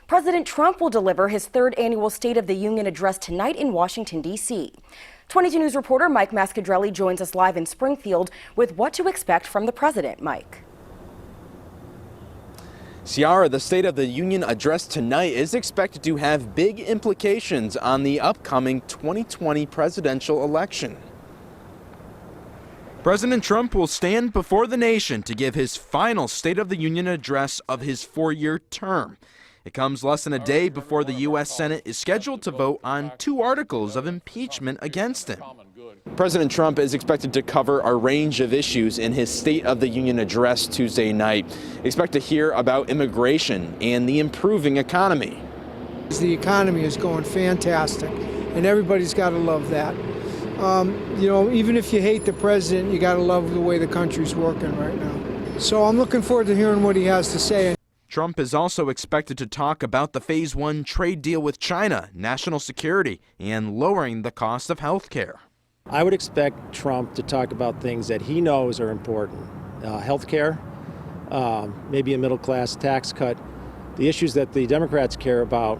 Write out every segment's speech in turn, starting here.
President Trump will deliver his third annual State of the Union address tonight in Washington, D.C. 22 News reporter Mike MASCIADRELLI joins us live in Springfield with what to expect from the president. Mike. Ciara, the State of the Union address tonight is expected to have big implications on the upcoming 2020 presidential election. President Trump will stand before the nation to give his final State of the Union address of his four-year term. It comes less than a day before the U.S. Senate is scheduled to vote on 2 articles of impeachment against him. President Trump is expected to cover a range of issues in his State of the Union address Tuesday night. Expect to hear about immigration and the improving economy. The economy is going fantastic, and everybody's got to love that. Even if you hate the president, you got to love the way the country's working right now. So I'm looking forward to hearing what he has to say. Trump is also expected to talk about the Phase 1 trade deal with China, national security, and lowering the cost of health care. I would expect Trump to talk about things that he knows are important. Health care, maybe a middle-class tax cut, the issues that the Democrats care about,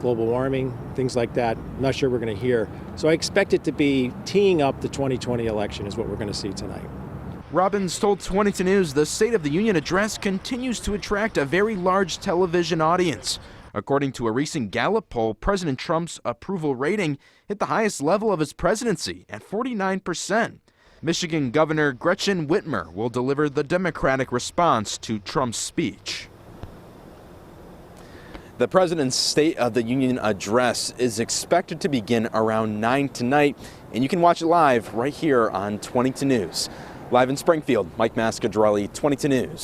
global warming, things like that. I'm not sure we're going to hear. So I expect it to be teeing up the 2020 election is what we're going to see tonight. Robbins told 22 News the State of the Union address continues to attract a very large television audience. According to a recent Gallup poll, President Trump's approval rating hit the highest level of his presidency at 49%. Michigan Governor Gretchen Whitmer will deliver the Democratic response to Trump's speech. The president's State of the Union address is expected to begin around 9 tonight, and you can watch it live right here on 22 News. Live in Springfield, Mike MASCIADRELLI, 22 News.